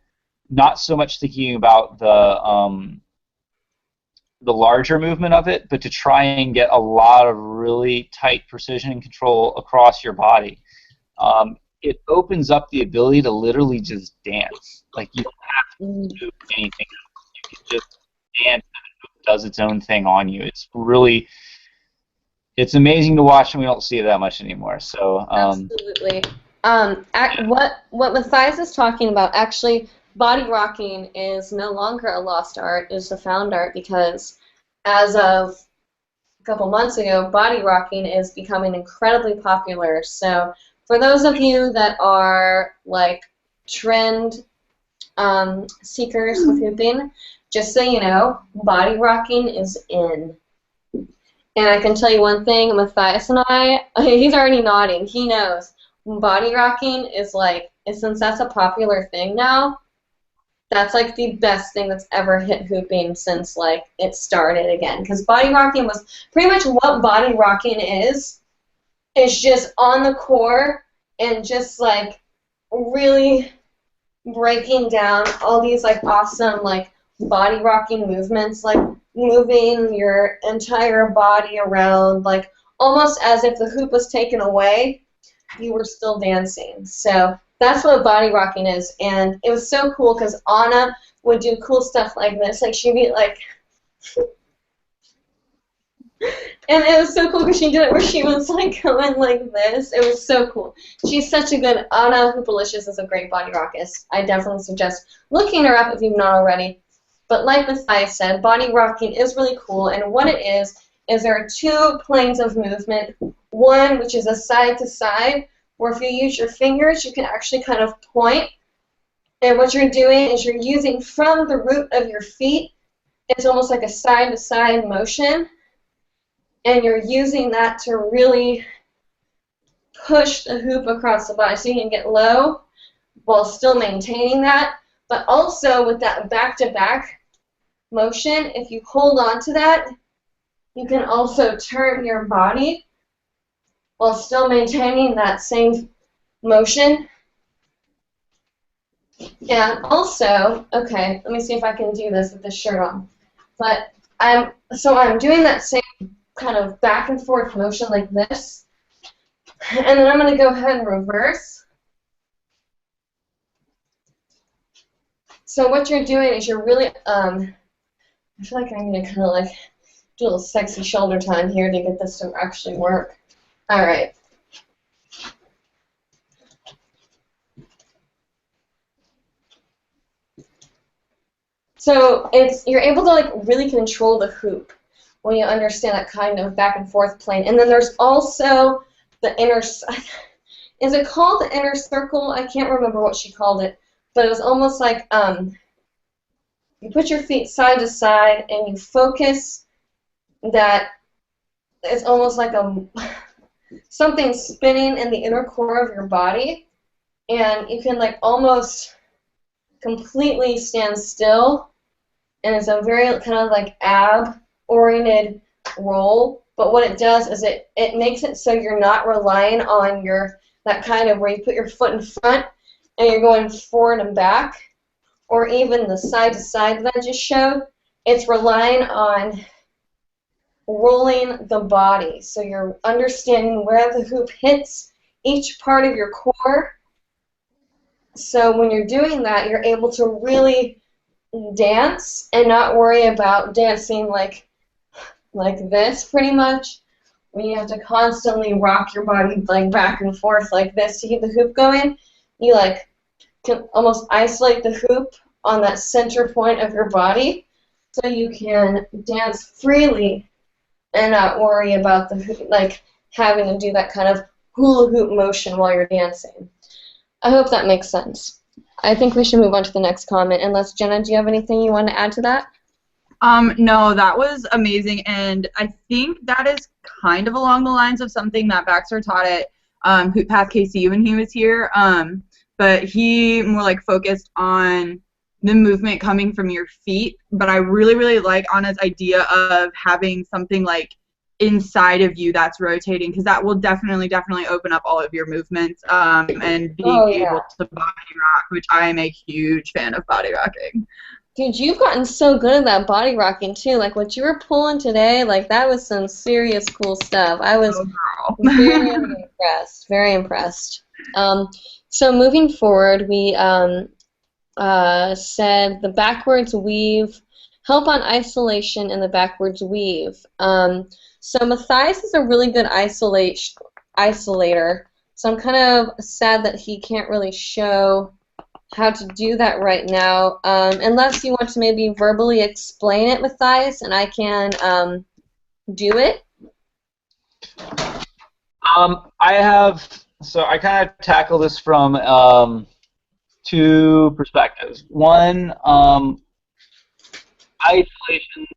not so much thinking about the larger movement of it, but to try and get a lot of really tight precision and control across your body. It opens up the ability to literally just dance. Like, you don't have to do anything. You can just dance, and it does its own thing on you. It's amazing to watch, and we don't see it that much anymore. So absolutely. What Matthias is talking about, actually, body rocking is no longer a lost art, it's a found art, because as of a couple months ago, body rocking is becoming incredibly popular. So for those of you that are like trend seekers with hooping, just so you know, body rocking is in. And I can tell you one thing, Matthias and I, he's already nodding, he knows. Body rocking is like, since that's a popular thing now, that's like the best thing that's ever hit hooping since like it started again. Because body rocking was pretty much what body rocking is just on the core and just like really breaking down all these like awesome like body rocking movements, like moving your entire body around, like almost as if the hoop was taken away, you were still dancing. So that's what body rocking is, and it was so cool because Anna would do cool stuff like this. Like, she'd be like, and it was so cool because she did it where she was like going like this. It was so cool. She's such a good, Anna Hoopalicious is a great body rockist. I definitely suggest looking her up if you've not already. But like Matthias said, body rocking is really cool, and what it is there are 2 planes of movement. One, which is a side to side, where if you use your fingers, you can actually kind of point And what you're doing is you're using from the root of your feet, it's almost like a side-to-side motion, and you're using that to really push the hoop across the body so you can get low while still maintaining that. But also with that back-to-back motion, if you hold on to that, you can also turn your body while still maintaining that same motion. And also, okay, let me see if I can do this with this shirt on. But I'm doing that same kind of back and forth motion like this. And then I'm going to go ahead and reverse. So what you're doing is you're really, I feel like I need to kind of like do a little sexy shoulder time here to get this to actually work. All right. So you're able to like really control the hoop when you understand that kind of back and forth plane. And then there's also the inner, is it called the inner circle? I can't remember what she called it, but it was almost like you put your feet side to side and you focus that it's almost like something spinning in the inner core of your body, and you can like almost completely stand still, and it's a very kind of like ab-oriented roll. But what it does is it makes it so you're not relying on that kind of where you put your foot in front and you're going forward and back, or even the side to side that I just showed. It's relying on rolling the body. So you're understanding where the hoop hits each part of your core. So when you're doing that, you're able to really dance and not worry about dancing like this pretty much, when you have to constantly rock your body like back and forth like this to keep the hoop going. You like can almost isolate the hoop on that center point of your body so you can dance freely and not worry about the hoop, like having to do that kind of hula hoop motion while you're dancing. I hope that makes sense. I think we should move on to the next comment, unless, Jenna, do you have anything you want to add to that? No, that was amazing, and I think that is kind of along the lines of something that Baxter taught at Hoop Path KC when he was here, but he more like focused on the movement coming from your feet, but I really, really like Anna's idea of having something like inside of you that's rotating, because that will definitely open up all of your movements, and being able to body rock, which I am a huge fan of body rocking. Dude, you've gotten so good at that body rocking too. Like what you were pulling today, like that was some serious cool stuff. I was very impressed. Very impressed. So moving forward, we said the backwards weave, help on isolation in the backwards weave. So Matthias is a really good isolator. So I'm kind of sad that he can't really show how to do that right now, unless you want to maybe verbally explain it, Matthias, and I can do it. So I kind of tackle this from two perspectives. One, isolations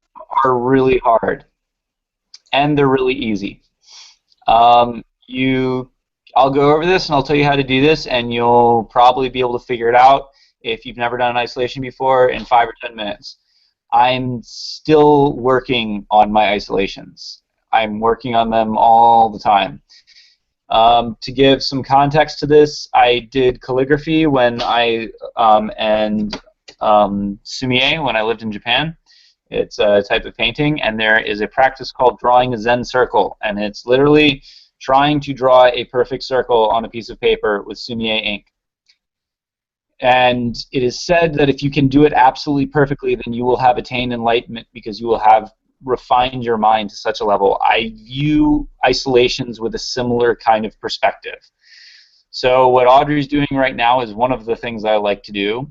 are really hard, and they're really easy. I'll go over this and I'll tell you how to do this, and you'll probably be able to figure it out if you've never done an isolation before in 5 or 10 minutes. I'm still working on my isolations. I'm working on them all the time. To give some context to this, I did calligraphy when and sumie when I lived in Japan. It's a type of painting, and there is a practice called drawing a Zen circle, and it's literally trying to draw a perfect circle on a piece of paper with sumie ink. And it is said that if you can do it absolutely perfectly, then you will have attained enlightenment, because you will have refined your mind to such a level. I view isolations with a similar kind of perspective. So what Audrey's doing right now is one of the things I like to do.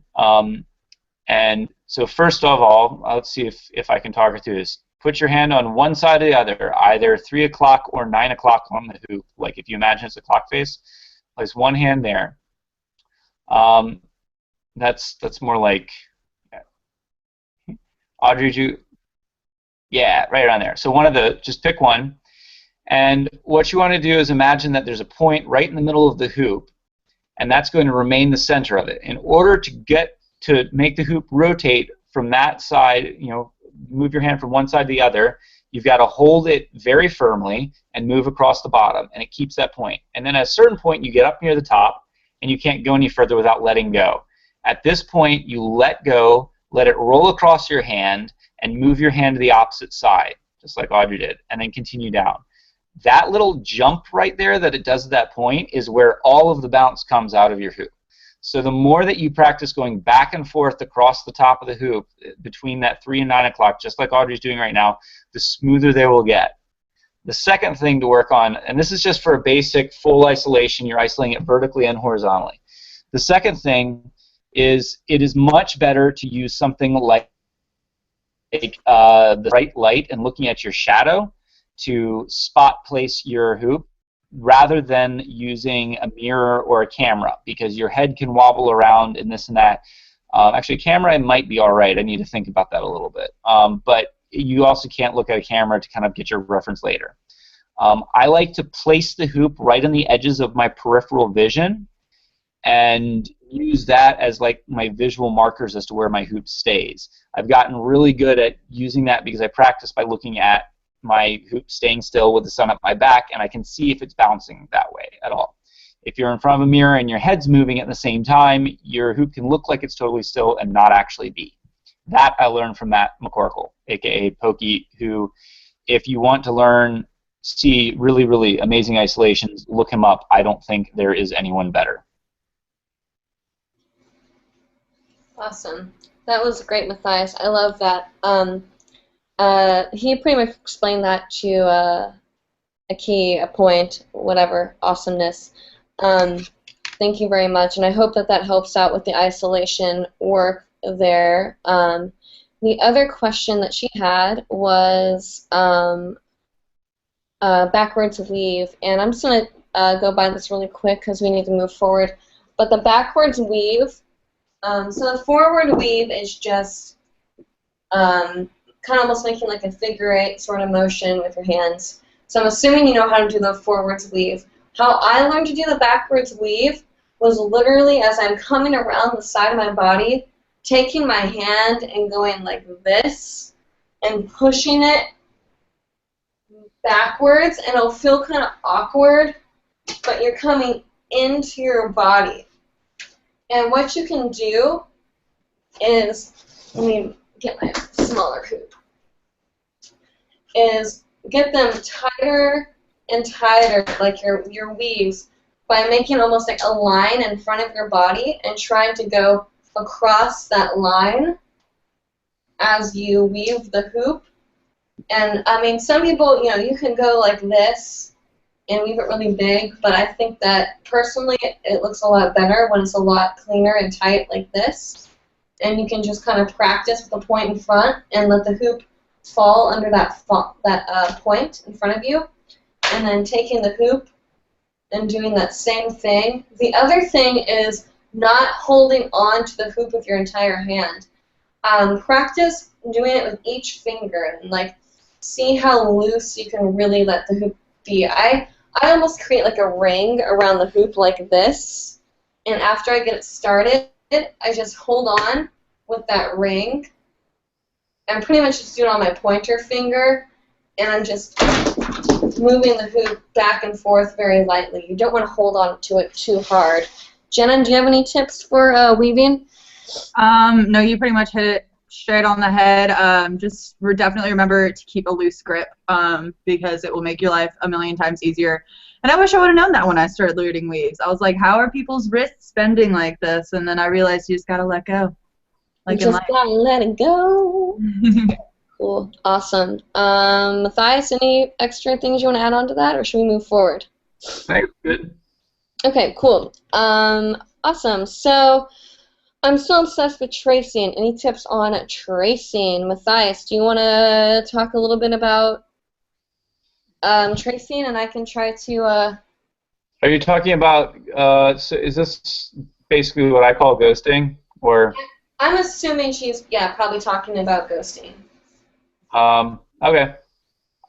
And so first of all, let's see if I can talk her through this. Put your hand on one side or the other, either 3 o'clock or 9 o'clock on the hoop. Like if you imagine it's a clock face, place one hand there. That's more like, Audrey, yeah, right around there. So just pick one. And what you want to do is imagine that there's a point right in the middle of the hoop, and that's going to remain the center of it. In order to make the hoop rotate from that side, move your hand from one side to the other, you've got to hold it very firmly and move across the bottom, and it keeps that point. And then at a certain point, you get up near the top, and you can't go any further without letting go. At this point, you let go, let it roll across your hand, and move your hand to the opposite side, just like Audrey did, and then continue down. That little jump right there that it does at that point is where all of the bounce comes out of your hoop. So the more that you practice going back and forth across the top of the hoop between that 3 and 9 o'clock, just like Audrey's doing right now, the smoother they will get. The second thing to work on, and this is just for a basic full isolation, you're isolating it vertically and horizontally. The second thing is it is much better to use something like the bright light and looking at your shadow to spot place your hoop rather than using a mirror or a camera, because your head can wobble around and this and that. Actually, a camera might be all right. I need to think about that a little bit. But you also can't look at a camera to kind of get your reference later. I like to place the hoop right on the edges of my peripheral vision and use that as like my visual markers as to where my hoop stays. I've gotten really good at using that because I practice by looking at my hoop staying still with the sun up my back, and I can see if it's bouncing that way at all. If you're in front of a mirror and your head's moving at the same time, your hoop can look like it's totally still and not actually be. That I learned from Matt McCorkle, aka Pokey, who, if you want to see really, really amazing isolations, look him up. I don't think there is anyone better. Awesome. That was great, Matthias. I love that. He pretty much explained that to a point, whatever, awesomeness. Thank you very much, and I hope that helps out with the isolation work there. The other question that she had was backwards weave, and I'm just going to go by this really quick because we need to move forward. But the backwards weave, so the forward weave is just kind of almost making like a figure 8 sort of motion with your hands. So I'm assuming you know how to do the forwards weave. How I learned to do the backwards weave was literally as I'm coming around the side of my body, taking my hand and going like this and pushing it backwards, and it'll feel kind of awkward, but you're coming into your body. And what you can do is, let me get my smaller hoop, is get them tighter and tighter, like your weaves, by making almost like a line in front of your body and trying to go across that line as you weave the hoop. And I mean, some people, you can go like this and weave it really big, but I think that personally it looks a lot better when it's a lot cleaner and tight like this. And you can just kind of practice with the point in front and let the hoop fall under that point in front of you, and then taking the hoop and doing that same thing. The other thing is not holding on to the hoop with your entire hand. Practice doing it with each finger and like see how loose you can really let the hoop be. I almost create like a ring around the hoop like this, and after I get it started, I just hold on with that ring. I'm pretty much just doing it on my pointer finger, and I'm just moving the hoop back and forth very lightly. You don't want to hold on to it too hard. Jenna, do you have any tips for weaving? No, you pretty much hit it straight on the head. Just definitely remember to keep a loose grip because it will make your life a million times easier. And I wish I would have known that when I started learning weaves. I was like, how are people's wrists bending like this? And then I realized you just gotta let go. Like you just gotta let it go. Cool. Awesome. Matthias, any extra things you want to add on to that, or should we move forward? Thanks. Good. Okay, cool. Awesome. So I'm still obsessed with tracing. Any tips on tracing? Matthias, do you want to talk a little bit about tracing, and I can try to... Are you talking about, so is this basically what I call ghosting? Or I'm assuming she's, yeah, probably talking about ghosting. okay.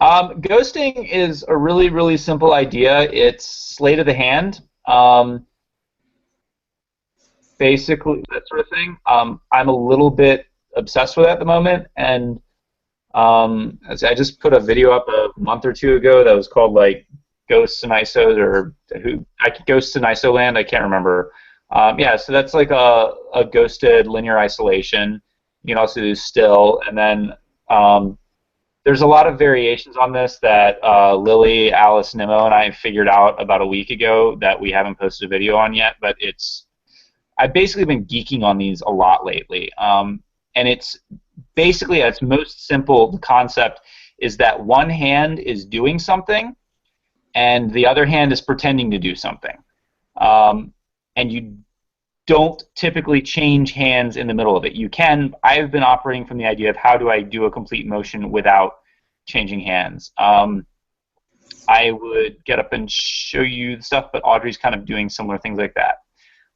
Ghosting is a really, really simple idea. It's sleight of the hand. Basically, that sort of thing. I'm a little bit obsessed with it at the moment, and I just put a video up a month or two ago that was called like Ghosts and ISOs or Ghosts in ISO Land. I can't remember. Yeah, so that's like a ghosted linear isolation. You can also do still, and then there's a lot of variations on this that Lily, Alice, Nimmo, and I figured out about a week ago that we haven't posted a video on yet, but I've basically been geeking on these a lot lately. And it's basically, at its most simple, the concept is that one hand is doing something and the other hand is pretending to do something. And you don't typically change hands in the middle of it. You can. I've been operating from the idea of how do I do a complete motion without changing hands. I would get up and show you the stuff, but Audrey's kind of doing similar things like that.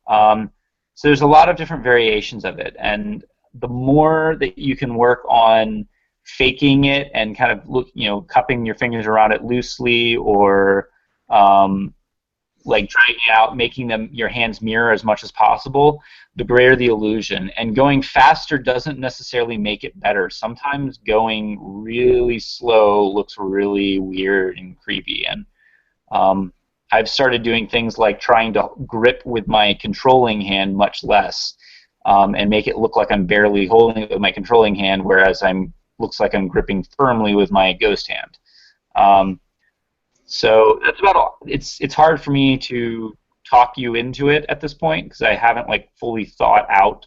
So there's a lot of different variations of it, and the more that you can work on faking it and kind of cupping your fingers around it loosely, or like dragging it out, making your hands mirror as much as possible, the greater the illusion. And going faster doesn't necessarily make it better. Sometimes going really slow looks really weird and creepy. And I've started doing things like trying to grip with my controlling hand much less, and make it look like I'm barely holding it with my controlling hand, whereas looks like I'm gripping firmly with my ghost hand. So that's about all. It's hard for me to talk you into it at this point because I haven't like fully thought out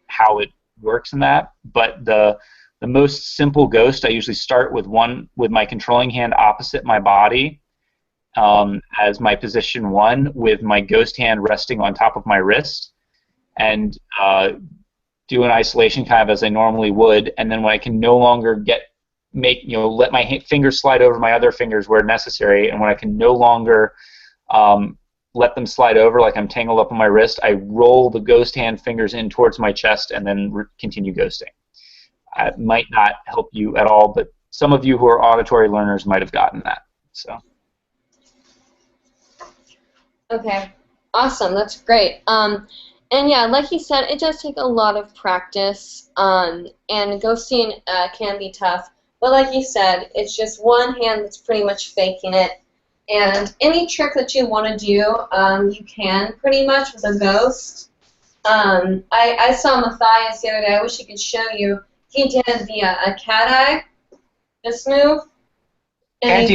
how it works in that. But the most simple ghost, I usually start with my controlling hand opposite my body as my position 1, with my ghost hand resting on top of my wrist, and do an isolation kind of as I normally would, and then when I can no longer let my fingers slide over my other fingers where necessary, and when I can no longer let them slide over like I'm tangled up on my wrist, I roll the ghost hand fingers in towards my chest and then continue ghosting. It might not help you at all, but some of you who are auditory learners might have gotten that. So. Okay, awesome. That's great. And yeah, like he said, it does take a lot of practice, and ghosting can be tough. But like you said, it's just one hand that's pretty much faking it. And any trick that you want to do, you can pretty much with a ghost. I saw Matthias the other day. I wish he could show you. He did the a cat eye, this move. And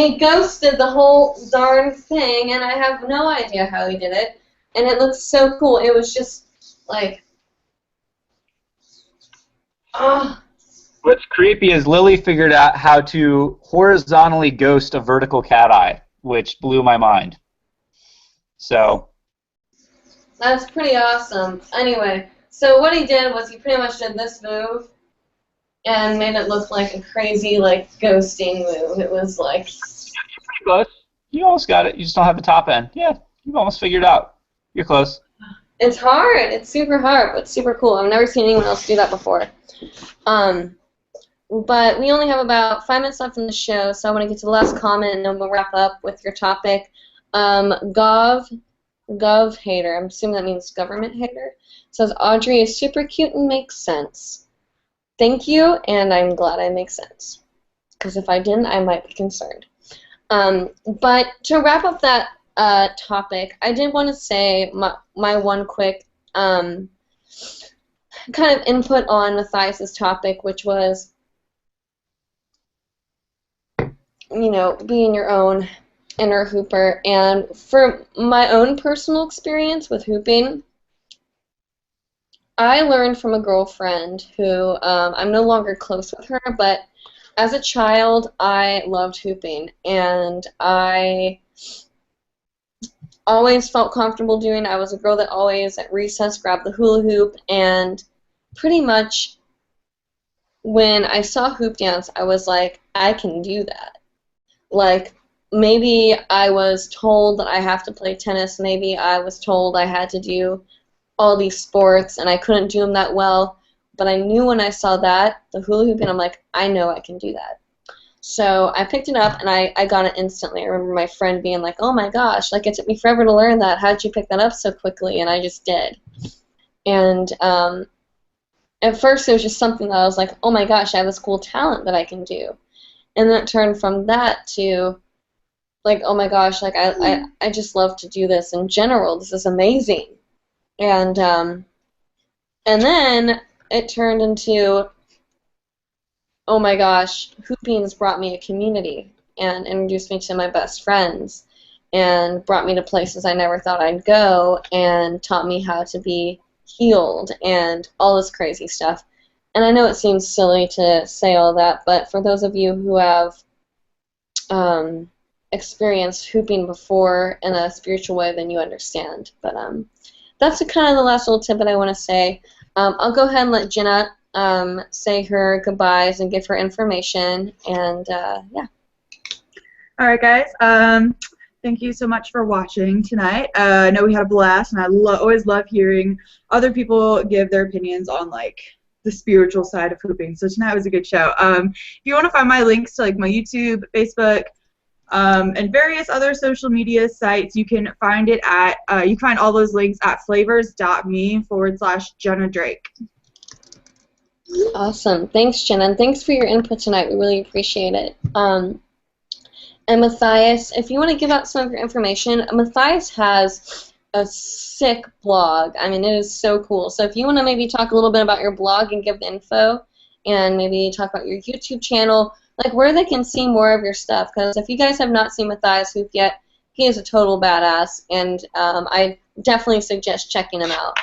he ghosted the whole darn thing, and I have no idea how he did it. And it looks so cool. It was just like, oh. What's creepy is Lily figured out how to horizontally ghost a vertical cat eye, which blew my mind. So. That's pretty awesome. Anyway, so what he did was he pretty much did this move and made it look like a crazy, like, ghosting move. It was like... Yeah, you're pretty close. You almost got it. You just don't have the top end. Yeah, you've almost figured it out. You're close. It's hard. It's super hard, but super cool. I've never seen anyone else do that before. But we only have about 5 minutes left in the show, so I want to get to the last comment, and then we'll wrap up with your topic. Gov hater, I'm assuming that means government hater, says Audrey is super cute and makes sense. Thank you, and I'm glad I make sense. Because if I didn't, I might be concerned. But to wrap up that topic, I did want to say my one quick kind of input on Matthias's topic, which was, you know, being your own inner hooper. And for my own personal experience with hooping, I learned from a girlfriend who, I'm no longer close with her, but as a child, I loved hooping, and I always felt comfortable doing it. I was a girl that always, at recess, grabbed the hula hoop, and pretty much when I saw hoop dance, I was like, I can do that. Like, maybe I was told that I have to play tennis, maybe I was told I had to do all these sports, and I couldn't do them that well. But I knew when I saw that, the hula hoop, and I'm like, I know I can do that. So I picked it up, and I got it instantly. I remember my friend being like, oh my gosh, like it took me forever to learn that. How did you pick that up so quickly? And I just did. And at first it was just something that I was like, oh my gosh, I have this cool talent that I can do. And then it turned from that to like, oh my gosh, like I just love to do this in general. This is amazing. And then it turned into, oh my gosh, hooping's brought me a community and introduced me to my best friends and brought me to places I never thought I'd go and taught me how to be healed and all this crazy stuff. And I know it seems silly to say all that, but for those of you who have experienced hooping before in a spiritual way, then you understand. But that's kind of the last little tip that I want to say. I'll go ahead and let Jenna say her goodbyes and give her information, and yeah. All right, guys. Thank you so much for watching tonight. I know we had a blast, and I always love hearing other people give their opinions on like the spiritual side of hooping. So tonight was a good show. If you want to find my links to like my YouTube, Facebook, and various other social media sites, you can find it at you can find all those links at flavors.me/Jenna Drake. Awesome. Thanks, Jenna, and thanks for your input tonight. We really appreciate it. And Matthias, if you want to give out some of your information, Matthias has a sick blog. I mean, it is so cool. So if you want to maybe talk a little bit about your blog and give the info, and maybe talk about your YouTube channel, like where they can see more of your stuff. Because if you guys have not seen Matthias hoop yet, he is a total badass, and I definitely suggest checking him out.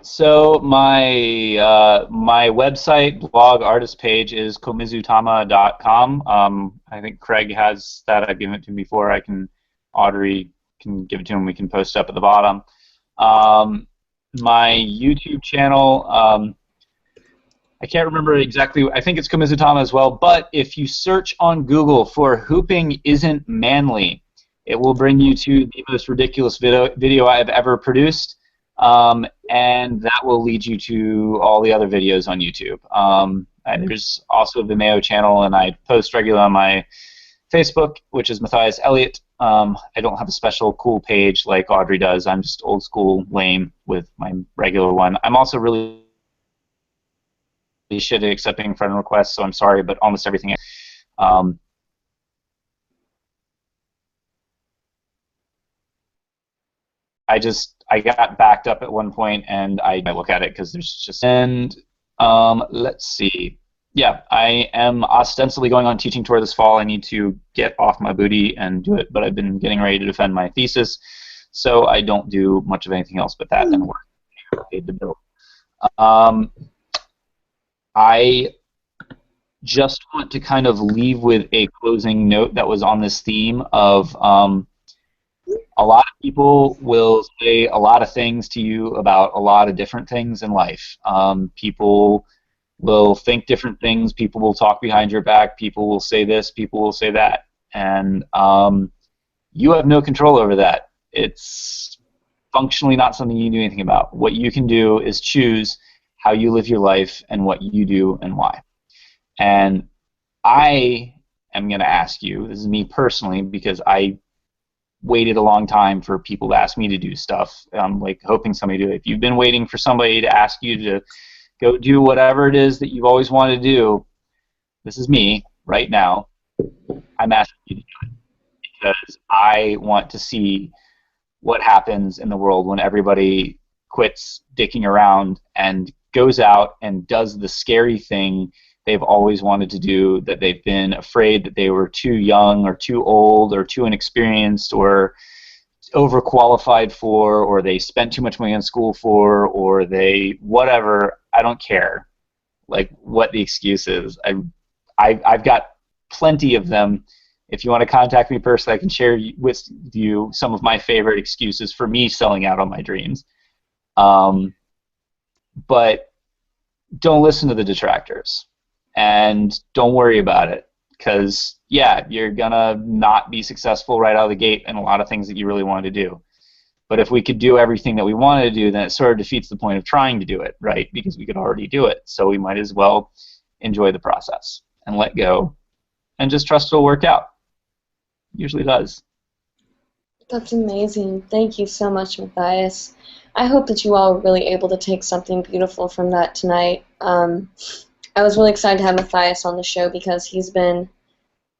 So my website, blog, artist page is komizutama.com. I think Craig has that. I've given it to him before. Audrey can give it to him. We can post up at the bottom. My YouTube channel, I can't remember exactly. I think it's Komizutama as well. But if you search on Google for "Hooping Isn't Manly," it will bring you to the most ridiculous video I have ever produced. And that will lead you to all the other videos on YouTube. There's also a Vimeo channel, and I post regularly on my Facebook, which is Matthias Elliott. I don't have a special cool page like Audrey does. I'm just old school lame with my regular one. I'm also really shit at accepting friend requests, so I'm sorry, but almost everything. I got backed up at one point, and I look at it because there's just let's see. Yeah, I am ostensibly going on teaching tour this fall. I need to get off my booty and do it, but I've been getting ready to defend my thesis, so I don't do much of anything else but that and work to pay the bill. I just want to kind of leave with a closing note that was on this theme of a lot of people will say a lot of things to you about a lot of different things in life. People will think different things. People will talk behind your back. People will say this. People will say that. And you have no control over that. It's functionally not something you can do anything about. What you can do is choose how you live your life and what you do and why. And I am going to ask you, this is me personally, because I waited a long time for people to ask me to do stuff. I'm like hoping somebody do it. If you've been waiting for somebody to ask you to go do whatever it is that you've always wanted to do, this is me right now. I'm asking you to do it because I want to see what happens in the world when everybody quits dicking around and goes out and does the scary thing they've always wanted to do, that they've been afraid that they were too young or too old or too inexperienced or overqualified for, or they spent too much money on school for, or they whatever. I don't care like what the excuse is. I've got plenty of them. If you want to contact me personally, I can share with you some of my favorite excuses for me selling out on my dreams. But don't listen to the detractors. And don't worry about it, because, yeah, you're going to not be successful right out of the gate in a lot of things that you really want to do. But if we could do everything that we wanted to do, then it sort of defeats the point of trying to do it, right? Because we could already do it. So we might as well enjoy the process and let go and just trust it'll work out. Usually does. That's amazing. Thank you so much, Matthias. I hope that you all were really able to take something beautiful from that tonight. I was really excited to have Matthias on the show because he's been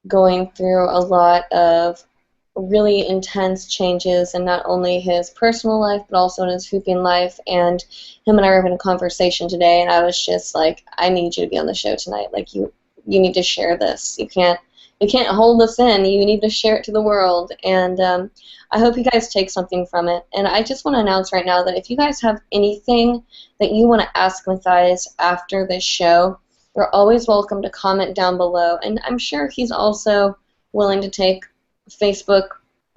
going through a lot of really intense changes in not only his personal life but also in his hooping life, and him and I were having a conversation today, and I was just like, I need you to be on the show tonight. Like, you need to share this. You can't hold this in. You need to share it to the world, and I hope you guys take something from it. And I just want to announce right now that if you guys have anything that you want to ask Matthias after this show, you're always welcome to comment down below, and I'm sure he's also willing to take Facebook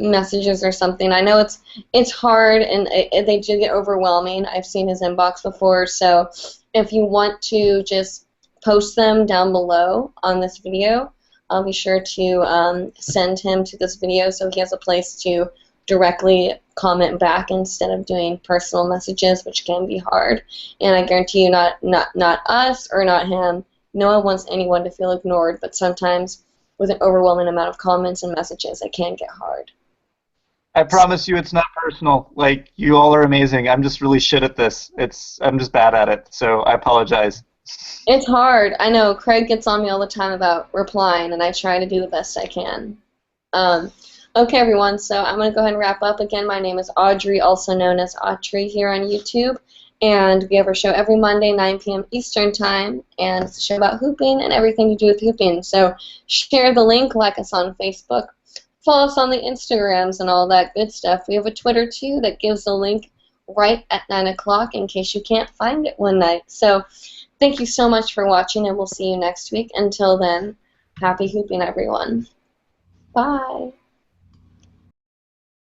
messages or something. I know it's hard, and they do get overwhelming. I've seen his inbox before, so if you want to just post them down below on this video, I'll be sure to send him to this video so he has a place to directly comment back instead of doing personal messages, which can be hard. And I guarantee you, not us or not him, no one wants anyone to feel ignored, but sometimes with an overwhelming amount of comments and messages, it can get hard. I promise you it's not personal. Like, you all are amazing. I'm just really shit at this. I'm just bad at it, so I apologize. It's hard. I know. Craig gets on me all the time about replying, and I try to do the best I can. Okay, everyone, so I'm going to go ahead and wrap up. Again, my name is Audrey, also known as Autry here on YouTube, and we have our show every Monday, 9 p.m. Eastern Time, and it's a show about hooping and everything to do with hooping. So share the link, like us on Facebook, follow us on the Instagrams and all that good stuff. We have a Twitter, too, that gives the link right at 9 o'clock in case you can't find it one night. So thank you so much for watching, and we'll see you next week. Until then, happy hooping, everyone. Bye.